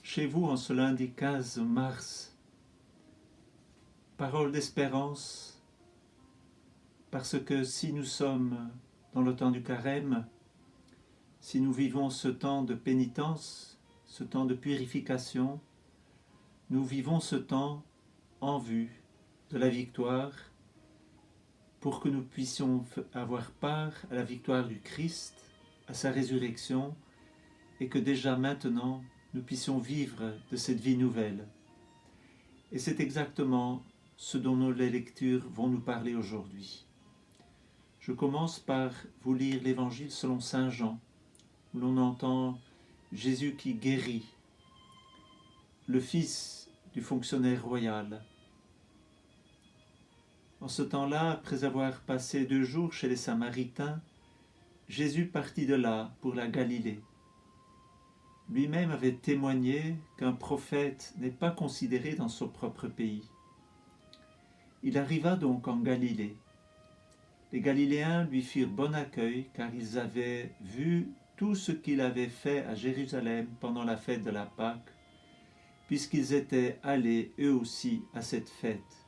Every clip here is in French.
chez vous en ce lundi 15 mars. Parole d'espérance, parce que si nous sommes dans le temps du carême, si nous vivons ce temps de pénitence, ce temps de purification, nous vivons ce temps en vue de la victoire, pour que nous puissions avoir part à la victoire du Christ, à sa résurrection, et que déjà maintenant nous puissions vivre de cette vie nouvelle. Et c'est exactement ce dont nos lectures vont nous parler aujourd'hui. Je commence par vous lire l'Évangile selon saint Jean, où l'on entend Jésus qui guérit, le fils du fonctionnaire royal. En ce temps-là, après avoir passé 2 jours chez les Samaritains, Jésus partit de là pour la Galilée. Lui-même avait témoigné qu'un prophète n'est pas considéré dans son propre pays. Il arriva donc en Galilée. Les Galiléens lui firent bon accueil car ils avaient vu tout ce qu'il avait fait à Jérusalem pendant la fête de la Pâque, puisqu'ils étaient allés eux aussi à cette fête.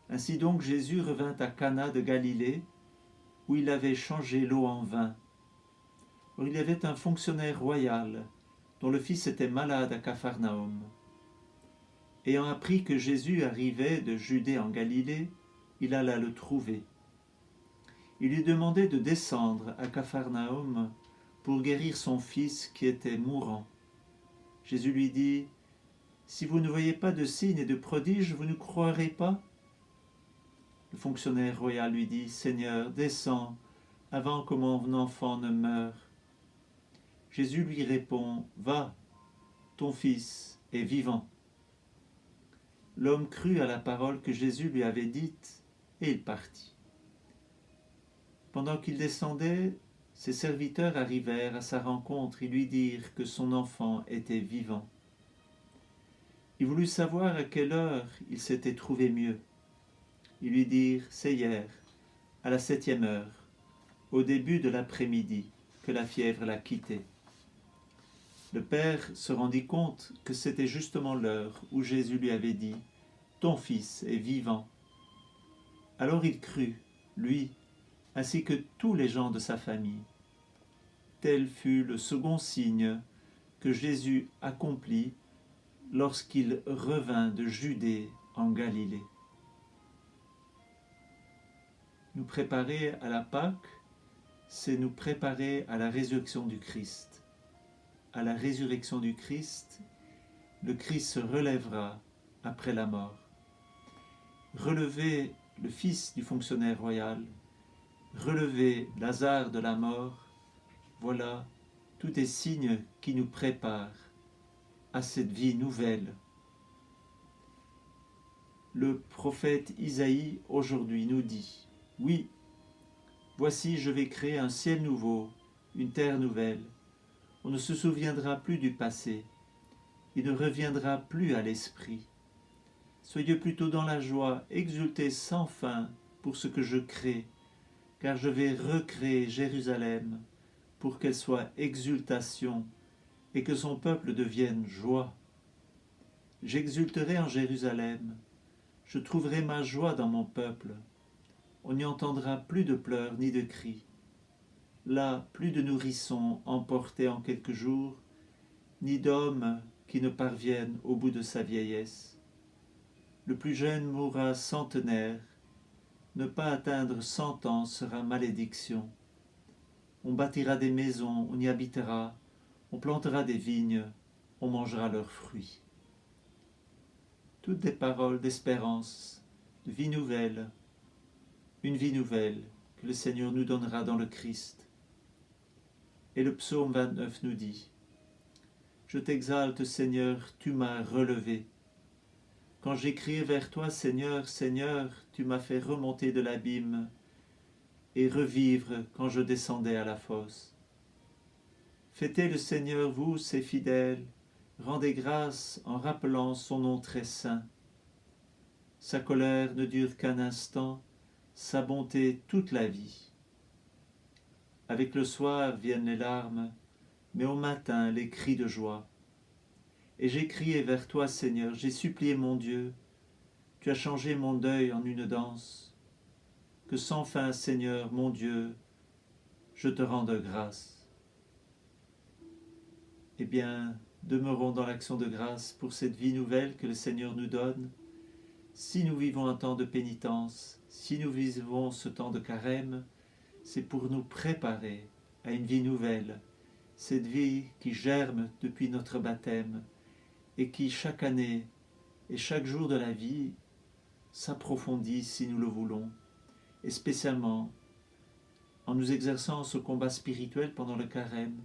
Ainsi donc Jésus revint à Cana de Galilée, où il avait changé l'eau en vin. Or il y avait un fonctionnaire royal, dont le fils était malade à Capharnaüm. Ayant appris que Jésus arrivait de Judée en Galilée, il alla le trouver. Il lui demandait de descendre à Capharnaüm pour guérir son fils qui était mourant. Jésus lui dit : « Si vous ne voyez pas de signes et de prodiges, vous ne croirez pas ?» Le fonctionnaire royal lui dit : « Seigneur, descends avant que mon enfant ne meure. » Jésus lui répond : « Va, ton fils est vivant. » L'homme crut à la parole que Jésus lui avait dite et il partit. Pendant qu'il descendait, ses serviteurs arrivèrent à sa rencontre et lui dirent que son enfant était vivant. Il voulut savoir à quelle heure il s'était trouvé mieux. Ils lui dirent : « C'est hier, à la 7e heure, au début de l'après-midi, que la fièvre l'a quitté. » Le père se rendit compte que c'était justement l'heure où Jésus lui avait dit : « Ton fils est vivant. » Alors il crut, lui, ainsi que tous les gens de sa famille. Tel fut le second signe que Jésus accomplit lorsqu'il revint de Judée en Galilée. Nous préparer à la Pâque, c'est nous préparer à la résurrection du Christ. À la résurrection du Christ, le Christ se relèvera après la mort. Relever le fils du fonctionnaire royal, relever Lazare de la mort, voilà tous les signes qui nous préparent à cette vie nouvelle. Le prophète Isaïe aujourd'hui nous dit : « Oui, voici je vais créer un ciel nouveau, une terre nouvelle. On ne se souviendra plus du passé, il ne reviendra plus à l'esprit. Soyez plutôt dans la joie, exultez sans fin pour ce que je crée, car je vais recréer Jérusalem pour qu'elle soit exultation et que son peuple devienne joie. J'exulterai en Jérusalem, je trouverai ma joie dans mon peuple. On n'y entendra plus de pleurs ni de cris. Là, plus de nourrissons emportés en quelques jours, ni d'hommes qui ne parviennent au bout de sa vieillesse. Le plus jeune mourra centenaire, ne pas atteindre 100 ans sera malédiction. On bâtira des maisons, on y habitera, on plantera des vignes, on mangera leurs fruits. » Toutes des paroles d'espérance, de vie nouvelle, une vie nouvelle que le Seigneur nous donnera dans le Christ. Et le psaume 29 nous dit : « Je t'exalte, Seigneur, tu m'as relevé. Quand j'ai crié vers toi, Seigneur, Seigneur, tu m'as fait remonter de l'abîme et revivre quand je descendais à la fosse. Fêtez le Seigneur, vous, ses fidèles, rendez grâce en rappelant son nom très saint. Sa colère ne dure qu'un instant, sa bonté toute la vie. Avec le soir viennent les larmes, mais au matin les cris de joie. Et j'ai crié vers toi, Seigneur, j'ai supplié mon Dieu. Tu as changé mon deuil en une danse. Que sans fin, Seigneur, mon Dieu, je te rende grâce. Eh bien, demeurons dans l'action de grâce pour cette vie nouvelle que le Seigneur nous donne. Si nous vivons un temps de pénitence, si nous vivons ce temps de carême, c'est pour nous préparer à une vie nouvelle, cette vie qui germe depuis notre baptême et qui chaque année et chaque jour de la vie s'approfondit si nous le voulons, et spécialement en nous exerçant ce combat spirituel pendant le carême,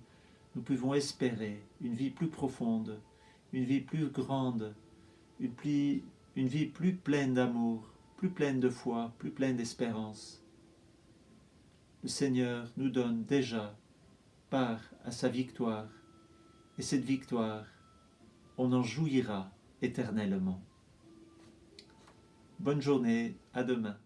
nous pouvons espérer une vie plus profonde, une vie plus grande, une vie plus pleine d'amour, plus pleine de foi, plus pleine d'espérance. Le Seigneur nous donne déjà part à sa victoire, et cette victoire, on en jouira éternellement. Bonne journée, à demain.